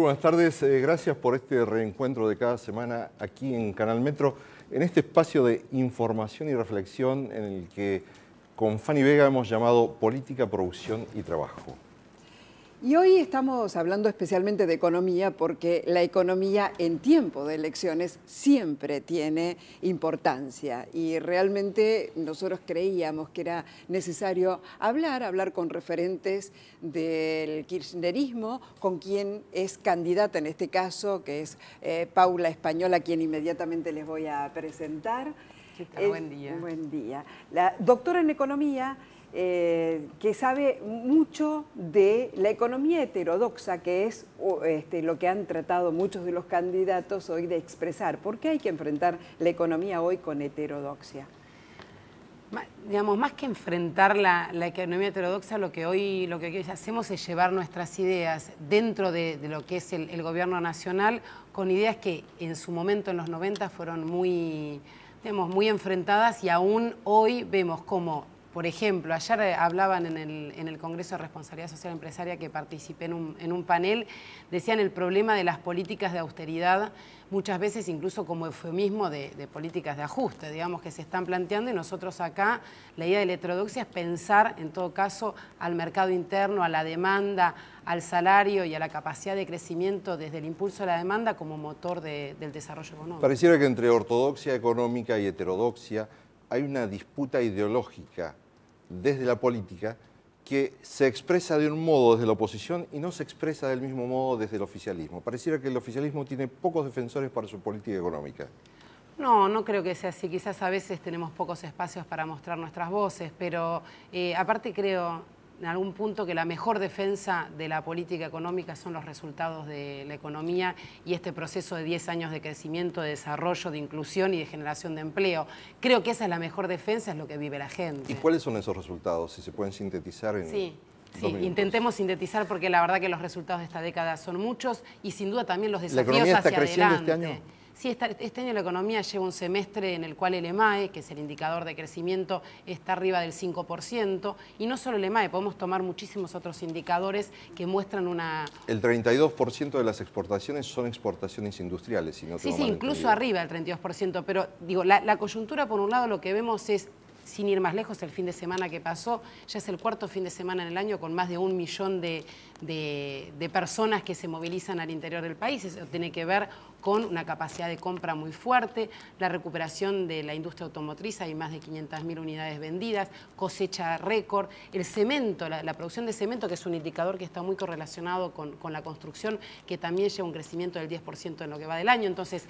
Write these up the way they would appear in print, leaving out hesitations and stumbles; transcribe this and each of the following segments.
buenas tardes. Gracias por este reencuentro de cada semana aquí en Canal Metro, en este espacio de información y reflexión en el que con Fanny Vega hemos llamado Política, Producción y Trabajo. Y hoy estamos hablando especialmente de economía porque la economía en tiempo de elecciones siempre tiene importancia y realmente nosotros creíamos que era necesario hablar con referentes del kirchnerismo, con quien es candidata en este caso, que es Paula Español, a quien inmediatamente les voy a presentar. Buen día. Buen día. La doctora en economía, que sabe mucho de la economía heterodoxa, que es lo que han tratado muchos de los candidatos hoy de expresar. ¿Por qué hay que enfrentar la economía hoy con heterodoxia? Digamos, más que enfrentar la economía heterodoxa, lo que hoy hacemos es llevar nuestras ideas dentro de lo que es el gobierno nacional, con ideas que en su momento, en los 90, fueron muy enfrentadas, y aún hoy vemos cómo, por ejemplo, ayer hablaban en el Congreso de Responsabilidad Social Empresaria, que participé en un panel, decían el problema de las políticas de austeridad, muchas veces incluso como eufemismo de políticas de ajuste, digamos, que se están planteando, y nosotros acá la idea de la heterodoxia es pensar, en todo caso, al mercado interno, a la demanda, al salario y a la capacidad de crecimiento desde el impulso de la demanda como motor del desarrollo económico. Pareciera que entre ortodoxia económica y heterodoxia hay una disputa ideológica desde la política que se expresa de un modo desde la oposición y no se expresa del mismo modo desde el oficialismo. Pareciera que el oficialismo tiene pocos defensores para su política económica. No creo que sea así. Quizás a veces tenemos pocos espacios para mostrar nuestras voces, pero aparte creo en algún punto que la mejor defensa de la política económica son los resultados de la economía y este proceso de 10 años de crecimiento, de desarrollo, de inclusión y de generación de empleo. Creo que esa es la mejor defensa, es lo que vive la gente. ¿Y cuáles son esos resultados? Si se pueden sintetizar en... Sí, intentemos sintetizar, porque la verdad que los resultados de esta década son muchos y sin duda también los desafíos hacia adelante. ¿La economía está creciendo este año? Sí, este año la economía lleva un semestre en el cual el EMAE, que es el indicador de crecimiento, está arriba del 5%, y no solo el EMAE, podemos tomar muchísimos otros indicadores que muestran una... El 32% de las exportaciones son exportaciones industriales, si no tengo mal incluso entendido. Arriba del 32%, pero digo, la coyuntura, por un lado, lo que vemos es, sin ir más lejos, el fin de semana que pasó, ya es el cuarto fin de semana en el año con más de 1 millón de personas que se movilizan al interior del país. Eso tiene que ver con una capacidad de compra muy fuerte, la recuperación de la industria automotriz, hay más de 500.000 unidades vendidas, cosecha récord, el cemento, la producción de cemento, que es un indicador que está muy correlacionado con la construcción, que también lleva un crecimiento del 10% en lo que va del año. Entonces,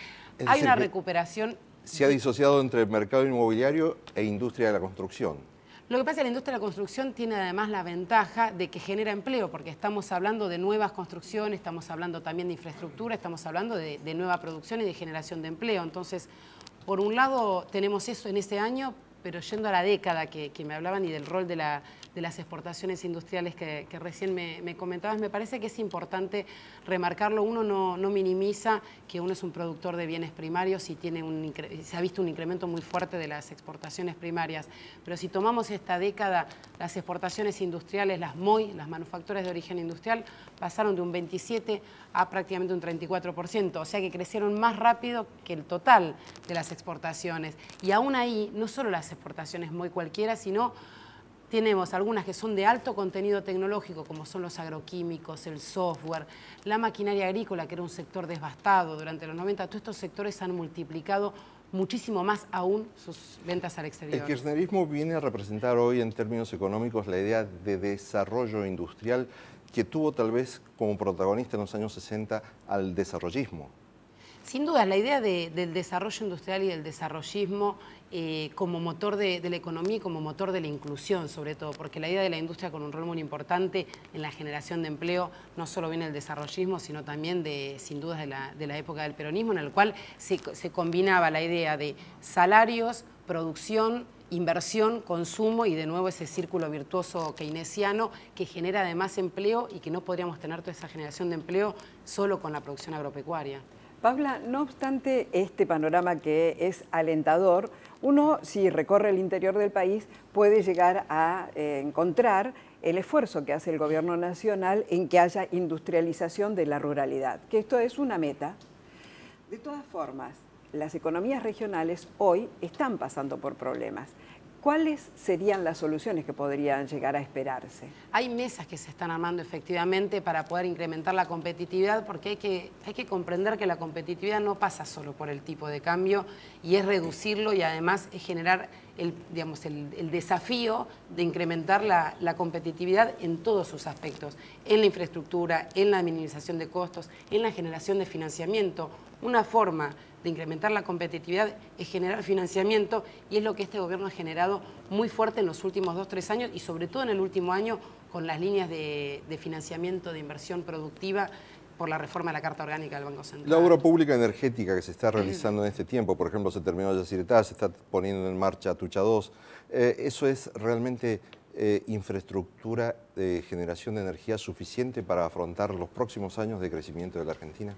hay una recuperación. Se ha disociado entre el mercado inmobiliario e industria de la construcción. Lo que pasa es que la industria de la construcción tiene además la ventaja de que genera empleo, porque estamos hablando de nuevas construcciones, estamos hablando también de infraestructura, estamos hablando de nueva producción y de generación de empleo. Entonces, por un lado tenemos eso en ese año, pero yendo a la década que me hablaban y del rol de las exportaciones industriales que recién me comentabas, me parece que es importante remarcarlo. Uno no minimiza que uno es un productor de bienes primarios y se ha visto un incremento muy fuerte de las exportaciones primarias. Pero si tomamos esta década, las exportaciones industriales, las MOI, las manufacturas de origen industrial, pasaron de un 27% a prácticamente un 34%. O sea que crecieron más rápido que el total de las exportaciones. Y aún ahí, no solo las exportaciones MOI cualquiera, sino tenemos algunas que son de alto contenido tecnológico, como son los agroquímicos, el software, la maquinaria agrícola, que era un sector devastado durante los 90. Todos estos sectores han multiplicado muchísimo más aún sus ventas al exterior. El kirchnerismo viene a representar hoy en términos económicos la idea de desarrollo industrial que tuvo tal vez como protagonista en los años 60 al desarrollismo. Sin duda, la idea del desarrollo industrial y del desarrollismo como motor de la economía y como motor de la inclusión, sobre todo, porque la idea de la industria con un rol muy importante en la generación de empleo no solo viene del desarrollismo, sino también sin duda de la época del peronismo, en el cual se combinaba la idea de salarios, producción, inversión, consumo y de nuevo ese círculo virtuoso keynesiano que genera además empleo y que no podríamos tener toda esa generación de empleo solo con la producción agropecuaria. Paula, no obstante este panorama que es alentador, Uno, si recorre el interior del país, puede llegar a encontrar el esfuerzo que hace el gobierno nacional en que haya industrialización de la ruralidad, que esto es una meta. De todas formas, las economías regionales hoy están pasando por problemas. ¿Cuáles serían las soluciones que podrían llegar a esperarse? Hay mesas que se están armando efectivamente para poder incrementar la competitividad, porque hay que comprender que la competitividad no pasa solo por el tipo de cambio, y es reducirlo y además es generar el desafío de incrementar la competitividad en todos sus aspectos, en la infraestructura, en la minimización de costos, en la generación de financiamiento. Una forma de incrementar la competitividad es generar financiamiento, y es lo que este gobierno ha generado muy fuerte en los últimos 2 o 3 años, y sobre todo en el último año con las líneas de financiamiento de inversión productiva por la reforma de la Carta Orgánica del Banco Central. La obra pública energética que se está realizando en este tiempo, por ejemplo, se terminó Yacyretá, se está poniendo en marcha Atucha 2, ¿eso es realmente infraestructura de generación de energía suficiente para afrontar los próximos años de crecimiento de la Argentina?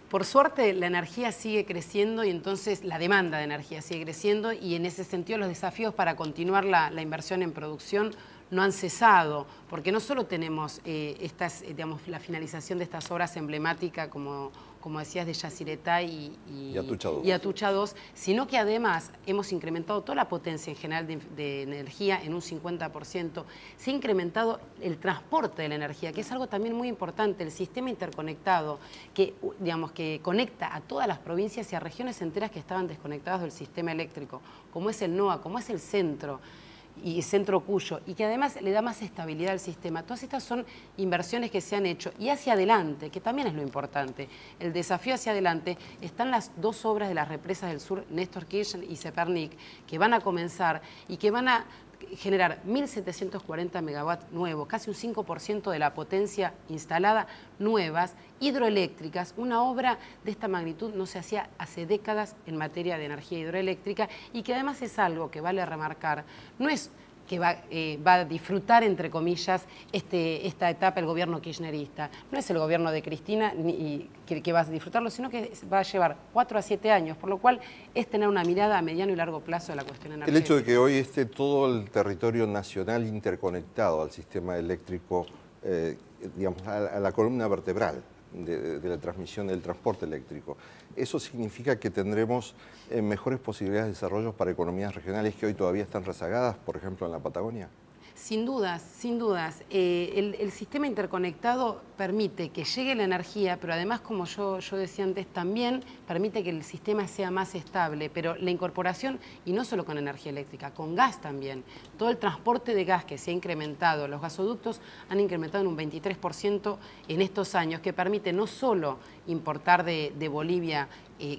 Por suerte la energía sigue creciendo, y entonces la demanda de energía sigue creciendo, y en ese sentido los desafíos para continuar la inversión en producción no han cesado, porque no solo tenemos la finalización de estas obras emblemáticas, como decías, de Yacyretá y Atucha 2, sino que además hemos incrementado toda la potencia en general de energía en un 50%. Se ha incrementado el transporte de la energía, que es algo también muy importante, el sistema interconectado que conecta a todas las provincias y a regiones enteras que estaban desconectadas del sistema eléctrico, como es el NOA, como es el Centro y Centro Cuyo, y que además le da más estabilidad al sistema. Todas estas son inversiones que se han hecho, y hacia adelante, que también es lo importante. El desafío hacia adelante están las 2 obras de las represas del sur, Néstor Kirchner y Cepernik, que van a comenzar y que van a generar 1.740 megawatts nuevos, casi un 5% de la potencia instalada, nuevas, hidroeléctricas. Una obra de esta magnitud no se hacía hace décadas en materia de energía hidroeléctrica, y que además es algo que vale remarcar. No es que va a disfrutar, entre comillas, esta etapa el gobierno kirchnerista. No es el gobierno de Cristina que va a disfrutarlo, sino que va a llevar 4 a 7 años, por lo cual es tener una mirada a mediano y largo plazo de la cuestión energética. El hecho de que hoy esté todo el territorio nacional interconectado al sistema eléctrico, a la columna vertebral de la transmisión del transporte eléctrico, ¿eso significa que tendremos mejores posibilidades de desarrollo para economías regionales que hoy todavía están rezagadas, por ejemplo en la Patagonia? Sin dudas, sin dudas. El sistema interconectado permite que llegue la energía, pero además, como yo decía antes, también permite que el sistema sea más estable. Pero la incorporación, y no solo con energía eléctrica, con gas también. Todo el transporte de gas que se ha incrementado, los gasoductos han incrementado en un 23% en estos años, que permite no solo importar de Bolivia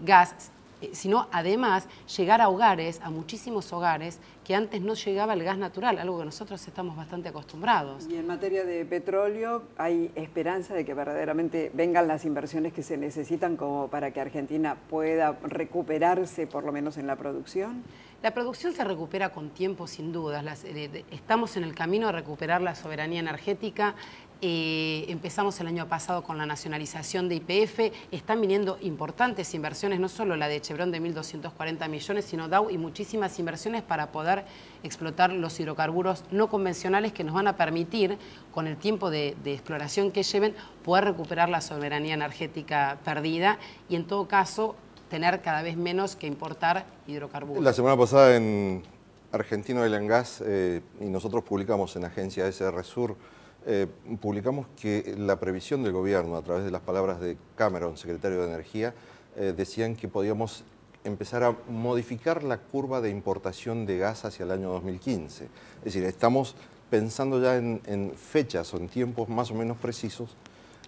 gas, sino además llegar a hogares, a muchísimos hogares, que antes no llegaba el gas natural, algo que nosotros estamos bastante acostumbrados. Y en materia de petróleo, ¿hay esperanza de que verdaderamente vengan las inversiones que se necesitan como para que Argentina pueda recuperarse, por lo menos en la producción? La producción se recupera con tiempo, sin dudas. Estamos en el camino de recuperar la soberanía energética. Empezamos el año pasado con la nacionalización de YPF, están viniendo importantes inversiones, no solo la de Chevron de 1.240 millones, sino Dow y muchísimas inversiones para poder explotar los hidrocarburos no convencionales, que nos van a permitir, con el tiempo de exploración que lleven, poder recuperar la soberanía energética perdida, y en todo caso tener cada vez menos que importar hidrocarburos. La semana pasada en Argentino Oil and Gas, y nosotros publicamos en la agencia SR Sur, publicamos que la previsión del gobierno, a través de las palabras de Cameron, secretario de Energía, decían que podíamos empezar a modificar la curva de importación de gas hacia el año 2015. Es decir, estamos pensando ya en fechas o en tiempos más o menos precisos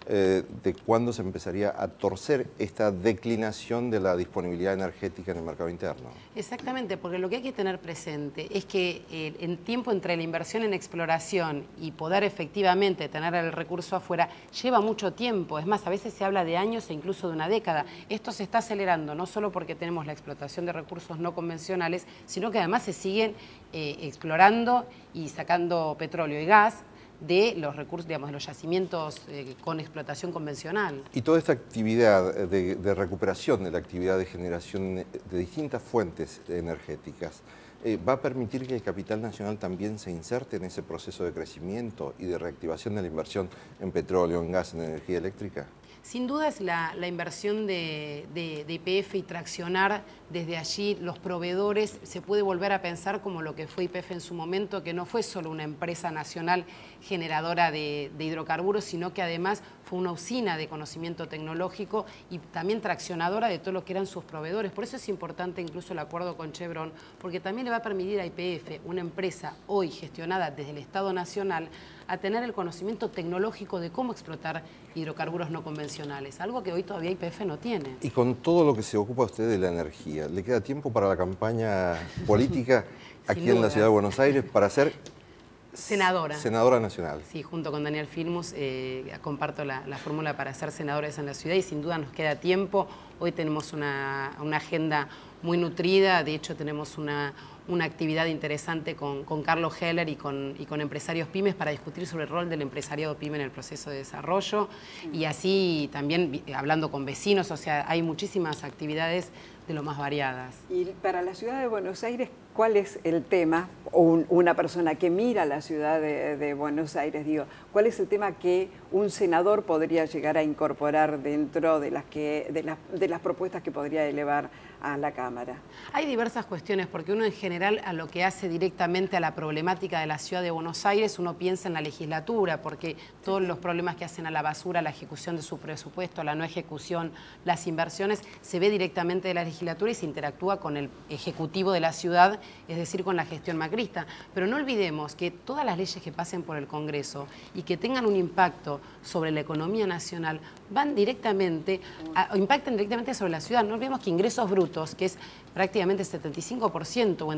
de cuándo se empezaría a torcer esta declinación de la disponibilidad energética en el mercado interno. Exactamente, porque lo que hay que tener presente es que el tiempo entre la inversión en exploración y poder efectivamente tener el recurso afuera lleva mucho tiempo. Es más, a veces se habla de años e incluso de una década. Esto se está acelerando no solo porque tenemos la explotación de recursos no convencionales, sino que además se siguen explorando y sacando petróleo y gas de los recursos, digamos, de los yacimientos con explotación convencional. Y toda esta actividad de recuperación de la actividad de generación de distintas fuentes energéticas, ¿va a permitir que el capital nacional también se inserte en ese proceso de crecimiento y de reactivación de la inversión en petróleo, en gas, en energía eléctrica? Sin duda es la inversión de YPF y traccionar desde allí los proveedores. Se puede volver a pensar como lo que fue YPF en su momento, que no fue solo una empresa nacional generadora de hidrocarburos, sino que además fue una usina de conocimiento tecnológico y también traccionadora de todo lo que eran sus proveedores. Por eso es importante incluso el acuerdo con Chevron, porque también le va a permitir a YPF, una empresa hoy gestionada desde el Estado Nacional, a tener el conocimiento tecnológico de cómo explotar hidrocarburos no convencionales, algo que hoy todavía YPF no tiene. Y con todo lo que se ocupa usted de la energía, ¿le queda tiempo para la campaña política aquí en la Ciudad de Buenos Aires para ser senadora? Senadora nacional. Sí, junto con Daniel Filmus comparto la fórmula para ser senadores en la ciudad y sin duda nos queda tiempo. Hoy tenemos una agenda muy nutrida, de hecho tenemos una actividad interesante con Carlos Heller y con empresarios pymes para discutir sobre el rol del empresariado pyme en el proceso de desarrollo y así también hablando con vecinos, o sea, hay muchísimas actividades de lo más variadas. Y para la ciudad de Buenos Aires, ¿cuál es el tema, o una persona que mira la ciudad de Buenos Aires, digo, cuál es el tema que un senador podría llegar a incorporar dentro de las propuestas que podría elevar a la Cámara? Hay diversas cuestiones, porque uno en general a lo que hace directamente a la problemática de la ciudad de Buenos Aires, uno piensa en la legislatura, porque todos los problemas que hacen a la basura, la ejecución de su presupuesto, la no ejecución, las inversiones, se ve directamente de la legislatura y se interactúa con el ejecutivo de la ciudad, es decir, con la gestión macrista. Pero no olvidemos que todas las leyes que pasen por el Congreso y que tengan un impacto sobre la economía nacional impactan directamente sobre la ciudad. No olvidemos que ingresos brutos, que es prácticamente el 75% o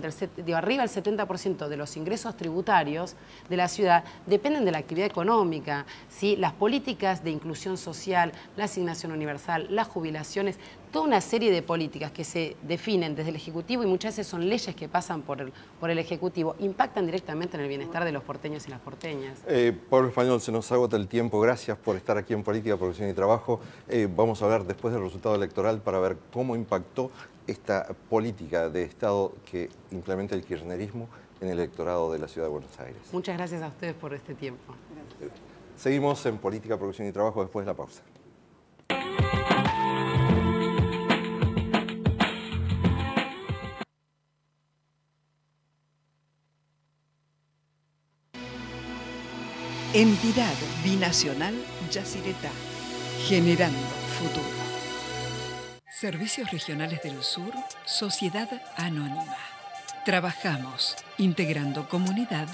arriba del 70% de los ingresos tributarios de la ciudad dependen de la actividad económica, ¿sí? Las políticas de inclusión social, la asignación universal, las jubilaciones, toda una serie de políticas que se definen desde el Ejecutivo y muchas veces son leyes que pasan por el Ejecutivo, impactan directamente en el bienestar de los porteños y las porteñas. Pablo Español, se nos agota el tiempo. Gracias por estar aquí en Política, Producción y Trabajo. Vamos a hablar después del resultado electoral para ver cómo impactó esta política de Estado que implementa el kirchnerismo en el electorado de la Ciudad de Buenos Aires. Muchas gracias a ustedes por este tiempo. Gracias. Seguimos en Política, Producción y Trabajo después de la pausa. Entidad binacional Yacyretá, generando futuro. Servicios Regionales del Sur, Sociedad Anónima. Trabajamos integrando comunidad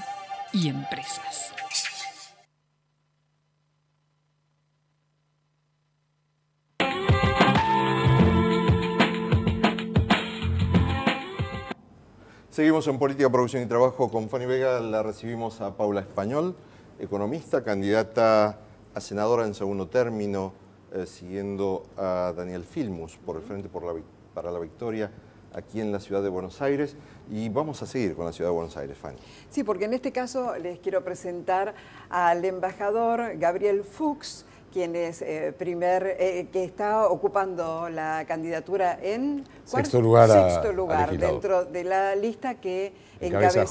y empresas. Seguimos en Política, Producción y Trabajo con Fanny Vega. La recibimos a Paula Español, economista, candidata a senadora en segundo término, siguiendo a Daniel Filmus por el Frente para la Victoria aquí en la Ciudad de Buenos Aires. Y vamos a seguir con la Ciudad de Buenos Aires, Fanny. Sí, porque en este caso les quiero presentar al embajador Gabriel Fuchs, quien es que está ocupando la candidatura en sexto lugar dentro de la lista que encabeza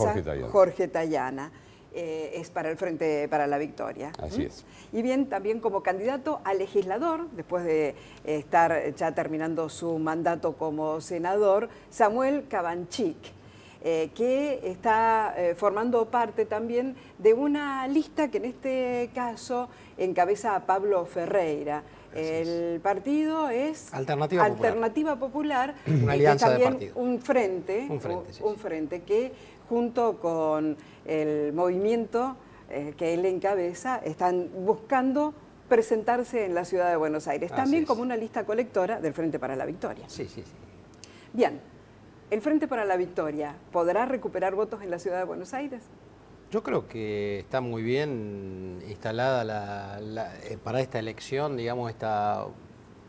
Jorge Tayana. Es para el Frente para la Victoria. Así es. Y bien, también como candidato a legislador, después de estar ya terminando su mandato como senador, Samuel Cabanchik, que está formando parte también de una lista que en este caso encabeza a Pablo Ferreira. El partido es Alternativa Popular, una alianza que es también de partidos. un frente que junto con el movimiento que él encabeza están buscando presentarse en la Ciudad de Buenos Aires, también como una lista colectora del Frente para la Victoria. Sí. Bien, ¿el Frente para la Victoria podrá recuperar votos en la Ciudad de Buenos Aires? Yo creo que está muy bien instalada para esta elección, digamos, esta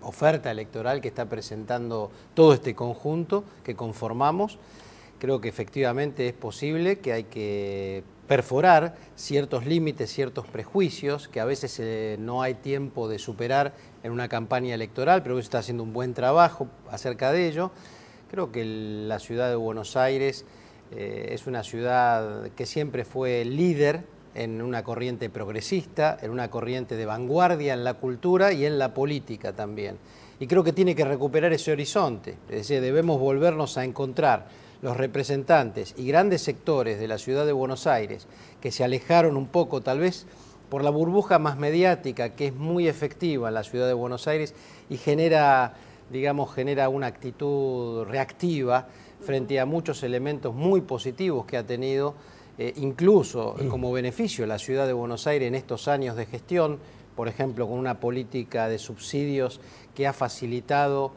oferta electoral que está presentando todo este conjunto que conformamos. Creo que efectivamente es posible, que hay que perforar ciertos límites, ciertos prejuicios que a veces no hay tiempo de superar en una campaña electoral, pero se está haciendo un buen trabajo acerca de ello. Creo que la ciudad de Buenos Aires es una ciudad que siempre fue líder en una corriente progresista, en una corriente de vanguardia en la cultura y en la política también. Y creo que tiene que recuperar ese horizonte, es decir, debemos volvernos a encontrar los representantes y grandes sectores de la ciudad de Buenos Aires que se alejaron un poco tal vez por la burbuja más mediática que es muy efectiva en la ciudad de Buenos Aires y genera, digamos, genera una actitud reactiva frente a muchos elementos muy positivos que ha tenido, incluso como beneficio la ciudad de Buenos Aires en estos años de gestión, por ejemplo, con una política de subsidios que ha facilitado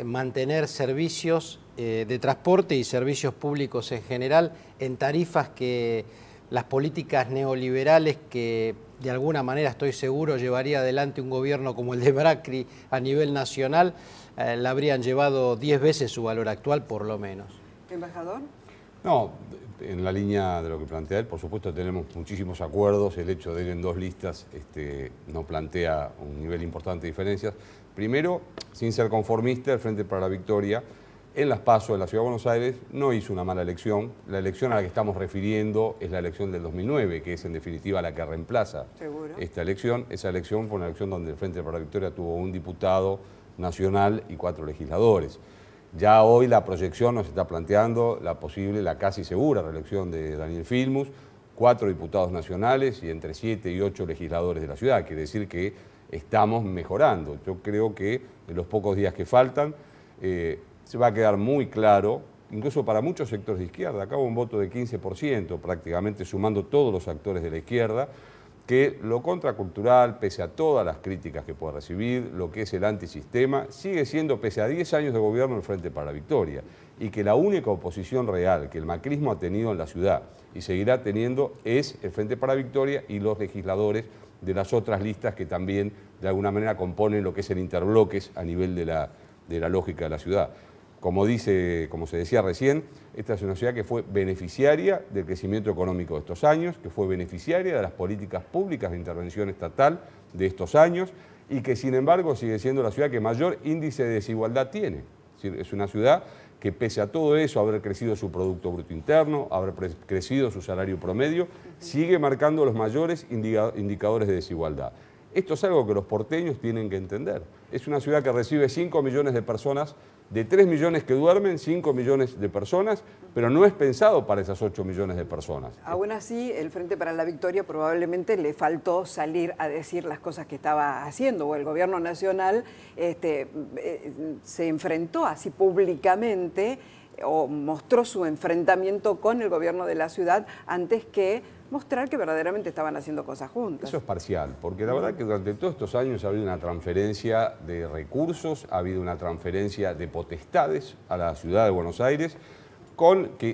mantener servicios de transporte y servicios públicos en general en tarifas que las políticas neoliberales que de alguna manera estoy seguro llevaría adelante un gobierno como el de Macri a nivel nacional, la habrían llevado 10 veces su valor actual por lo menos. ¿Embajador? No, en la línea de lo que plantea él, por supuesto tenemos muchísimos acuerdos, el hecho de ir en dos listas no plantea un nivel importante de diferencias. Primero, sin ser conformista, el Frente para la Victoria en las PASO de la Ciudad de Buenos Aires no hizo una mala elección. La elección a la que estamos refiriendo es la elección del 2009, que es en definitiva la que reemplaza esta elección. Esa elección fue una elección donde el Frente para la Victoria tuvo un diputado nacional y 4 legisladores. Ya hoy la proyección nos está planteando la posible, la casi segura reelección de Daniel Filmus, 4 diputados nacionales y entre 7 y 8 legisladores de la ciudad. Quiere decir que estamos mejorando. Yo creo que en los pocos días que faltan se va a quedar muy claro, incluso para muchos sectores de izquierda, acá hubo un voto de 15%, prácticamente sumando todos los actores de la izquierda, que lo contracultural, pese a todas las críticas que pueda recibir, lo que es el antisistema, sigue siendo, pese a 10 años de gobierno, el Frente para la Victoria. Y que la única oposición real que el macrismo ha tenido en la ciudad y seguirá teniendo es el Frente para la Victoria y los legisladores de las otras listas que también de alguna manera componen lo que es el interbloques a nivel de la lógica de la ciudad. Como se decía recién, esta es una ciudad que fue beneficiaria del crecimiento económico de estos años, que fue beneficiaria de las políticas públicas de intervención estatal de estos años y que sin embargo sigue siendo la ciudad que mayor índice de desigualdad tiene. Es decir, es una ciudad que pese a todo eso, haber crecido su Producto Bruto Interno, haber crecido su salario promedio, sigue marcando los mayores indicadores de desigualdad. Esto es algo que los porteños tienen que entender. Es una ciudad que recibe 5 millones de personas, de 3 millones que duermen, 5 millones de personas, pero no es pensado para esas 8 millones de personas. Aún así, el Frente para la Victoria probablemente le faltó salir a decir las cosas que estaba haciendo, o el gobierno nacional se enfrentó así públicamente o mostró su enfrentamiento con el gobierno de la ciudad antes que mostrar que verdaderamente estaban haciendo cosas juntas. Eso es parcial, porque la verdad que durante todos estos años ha habido una transferencia de recursos, ha habido una transferencia de potestades a la ciudad de Buenos Aires,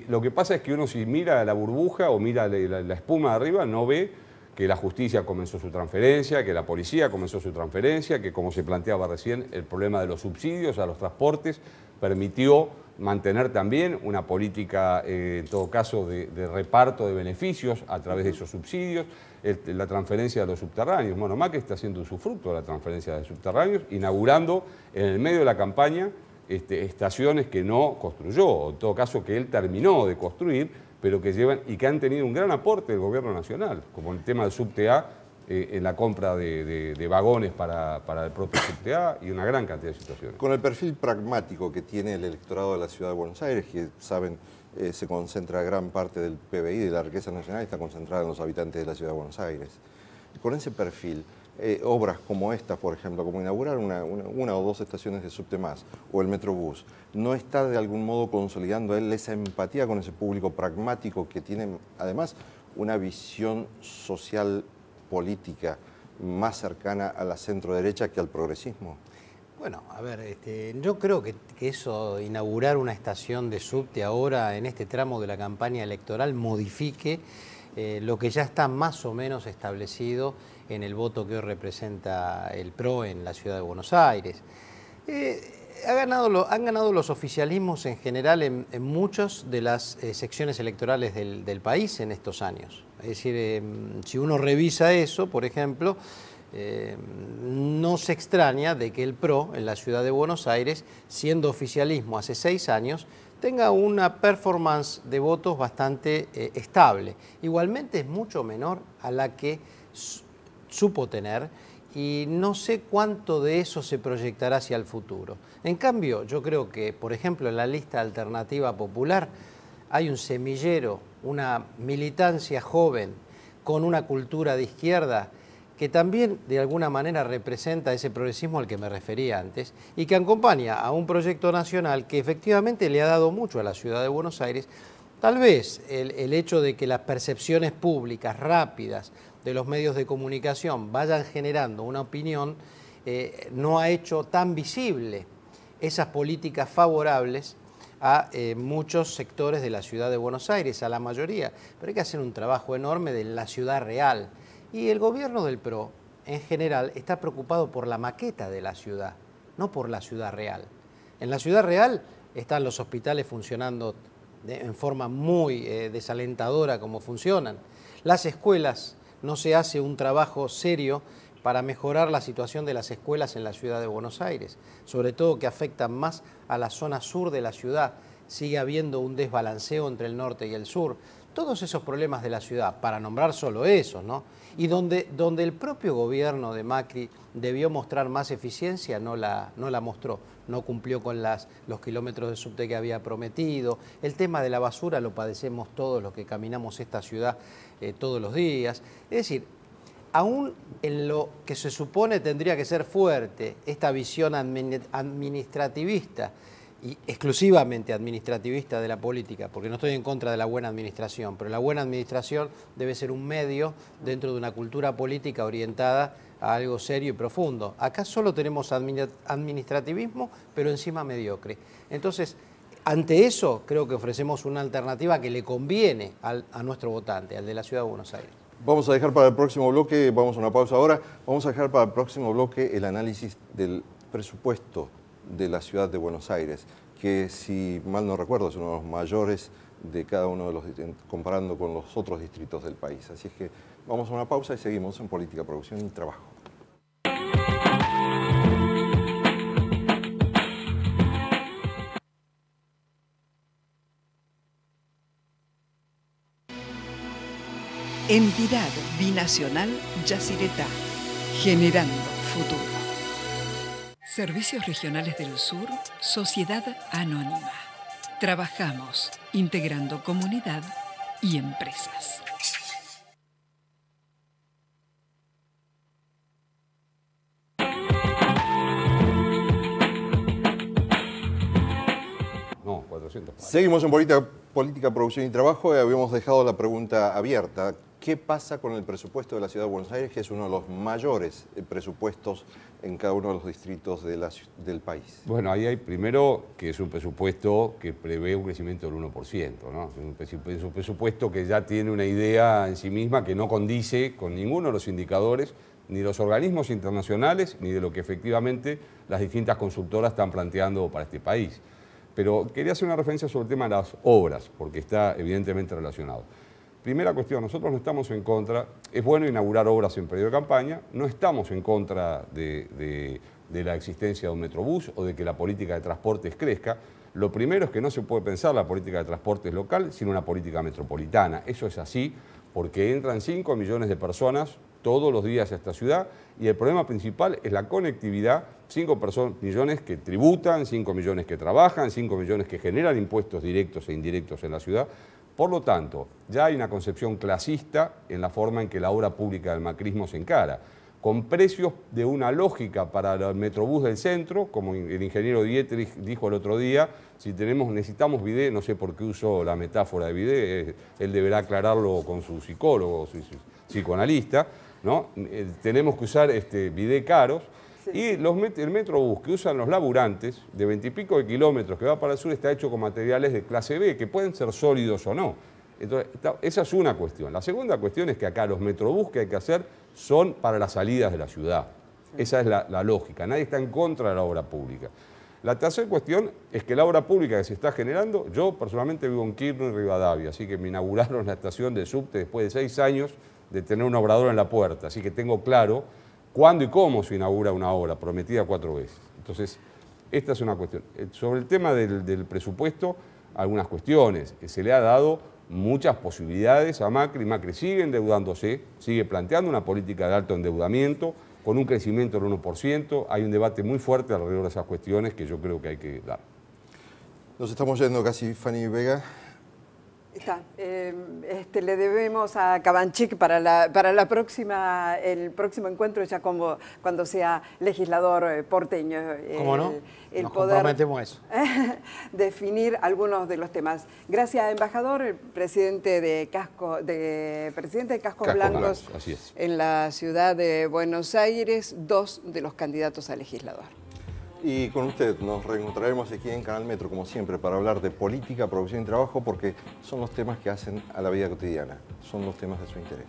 lo que pasa es que uno si mira la burbuja o mira la espuma de arriba no ve que la justicia comenzó su transferencia, que la policía comenzó su transferencia, que como se planteaba recién, el problema de los subsidios a los transportes permitió mantener también una política, en todo caso, de reparto de beneficios a través de esos subsidios, la transferencia de los subterráneos. Bueno, Macri está haciendo usufructo de la transferencia de subterráneos, inaugurando en el medio de la campaña estaciones que no construyó, o en todo caso que él terminó de construir, pero que llevan y que han tenido un gran aporte del gobierno nacional, como el tema del subte A, en la compra de vagones para el propio subte A y una gran cantidad de situaciones. Con el perfil pragmático que tiene el electorado de la Ciudad de Buenos Aires, que saben, se concentra gran parte del PBI, de la riqueza nacional, está concentrada en los habitantes de la Ciudad de Buenos Aires. Con ese perfil, obras como esta, por ejemplo, como inaugurar una o dos estaciones de subte más, o el Metrobús, ¿no está de algún modo consolidando él esa empatía con ese público pragmático que tiene, además, una visión social política más cercana a la centro-derecha que al progresismo? Bueno, a ver, yo creo que eso, inaugurar una estación de subte ahora en este tramo de la campaña electoral, modifique lo que ya está más o menos establecido en el voto que hoy representa el PRO en la Ciudad de Buenos Aires. Han ganado los oficialismos en general en muchas de las secciones electorales del país en estos años. Es decir, si uno revisa eso, por ejemplo, no se extraña de que el PRO en la ciudad de Buenos Aires, siendo oficialismo hace 6 años, tenga una performance de votos bastante estable. Igualmente es mucho menor a la que supo tener y no sé cuánto de eso se proyectará hacia el futuro. En cambio, yo creo que, por ejemplo, en la lista alternativa popular hay un semillero, una militancia joven con una cultura de izquierda que también de alguna manera representa ese progresismo al que me refería antes y que acompaña a un proyecto nacional que efectivamente le ha dado mucho a la ciudad de Buenos Aires. Tal vez el hecho de que las percepciones públicas rápidas de los medios de comunicación vayan generando una opinión no ha hecho tan visible esas políticas favorables a muchos sectores de la ciudad de Buenos Aires, a la mayoría. Pero hay que hacer un trabajo enorme de la ciudad real. Y el gobierno del PRO, en general, está preocupado por la maqueta de la ciudad, no por la ciudad real. En la ciudad real están los hospitales funcionando en forma muy desalentadora como funcionan. Las escuelas, no se hace un trabajo serio para mejorar la situación de las escuelas en la ciudad de Buenos Aires, sobre todo que afectan más a la zona sur de la ciudad. Sigue habiendo un desbalanceo entre el norte y el sur. Todos esos problemas de la ciudad, para nombrar solo esos, ¿no? Y donde el propio gobierno de Macri debió mostrar más eficiencia, no la mostró. No cumplió con los kilómetros de subte que había prometido. El tema de la basura lo padecemos todos los que caminamos esta ciudad todos los días. Es decir, aún en lo que se supone tendría que ser fuerte, esta visión administrativista, y exclusivamente administrativista de la política, porque no estoy en contra de la buena administración, pero la buena administración debe ser un medio dentro de una cultura política orientada a algo serio y profundo. Acá solo tenemos administrativismo, pero encima mediocre. Entonces, ante eso, creo que ofrecemos una alternativa que le conviene a nuestro votante, al de la Ciudad de Buenos Aires. Vamos a dejar para el próximo bloque, vamos a una pausa ahora, vamos a dejar para el próximo bloque el análisis del presupuesto de la ciudad de Buenos Aires, que si mal no recuerdo es uno de los mayores de cada uno de los, comparando con los otros distritos del país. Así es que vamos a una pausa y seguimos en Política, Producción y Trabajo. Entidad Binacional Yacyretá, generando futuro. Servicios Regionales del Sur, Sociedad Anónima. Trabajamos integrando comunidad y empresas. No, 400. Seguimos en Política, Producción y Trabajo y habíamos dejado la pregunta abierta. ¿Qué pasa con el presupuesto de la Ciudad de Buenos Aires, que es uno de los mayores presupuestos en cada uno de los distritos del país? Bueno, ahí hay primero que es un presupuesto que prevé un crecimiento del 1%, ¿no? Es un presupuesto que ya tiene una idea en sí misma que no condice con ninguno de los indicadores, ni de los organismos internacionales, ni de lo que efectivamente las distintas consultoras están planteando para este país. Pero quería hacer una referencia sobre el tema de las obras, porque está evidentemente relacionado. Primera cuestión, nosotros no estamos en contra, es bueno inaugurar obras en periodo de campaña, no estamos en contra de la existencia de un metrobús o de que la política de transportes crezca. Lo primero es que no se puede pensar la política de transportes local sin una política metropolitana. Eso es así porque entran 5 millones de personas todos los días a esta ciudad y el problema principal es la conectividad, 5 millones que tributan, 5 millones que trabajan, 5 millones que generan impuestos directos e indirectos en la ciudad. Por lo tanto, ya hay una concepción clasista en la forma en que la obra pública del macrismo se encara, con precios de una lógica para el metrobús del centro, como el ingeniero Dietrich dijo el otro día, si necesitamos bidet, no sé por qué usó la metáfora de bidet, él deberá aclararlo con su psicólogo, su psicoanalista, ¿no? Tenemos que usar bidet caros. Sí. Y el metrobús que usan los laburantes, de 20 y pico de kilómetros que va para el sur, está hecho con materiales de clase B, que pueden ser sólidos o no. Entonces, esa es una cuestión. La segunda cuestión es que acá los metrobús que hay que hacer son para las salidas de la ciudad. Sí. Esa es la lógica. Nadie está en contra de la obra pública. La tercera cuestión es que la obra pública que se está generando, yo personalmente vivo en Quirno y Rivadavia, así que me inauguraron la estación de subte después de 6 años de tener un obrador en la puerta, así que tengo claro cuándo y cómo se inaugura una obra, prometida 4 veces. Entonces, esta es una cuestión. Sobre el tema del presupuesto, algunas cuestiones. Se le ha dado muchas posibilidades a Macri. Macri sigue endeudándose, sigue planteando una política de alto endeudamiento, con un crecimiento del 1%. Hay un debate muy fuerte alrededor de esas cuestiones que yo creo que hay que dar. Nos estamos yendo casi, Fanny Vega. Está. Le debemos a Cabanchik para la próxima, el próximo encuentro, ya como cuando sea legislador porteño. ¿Cómo no? El Nos poder comprometemos a eso. definir algunos de los temas. Gracias, embajador, presidente de Cascos Blancos así es. en la ciudad de Buenos Aires, 2 de los candidatos a legislador. Y con usted nos reencontraremos aquí en Canal Metro, como siempre, para hablar de política, producción y trabajo, porque son los temas que hacen a la vida cotidiana, son los temas de su interés.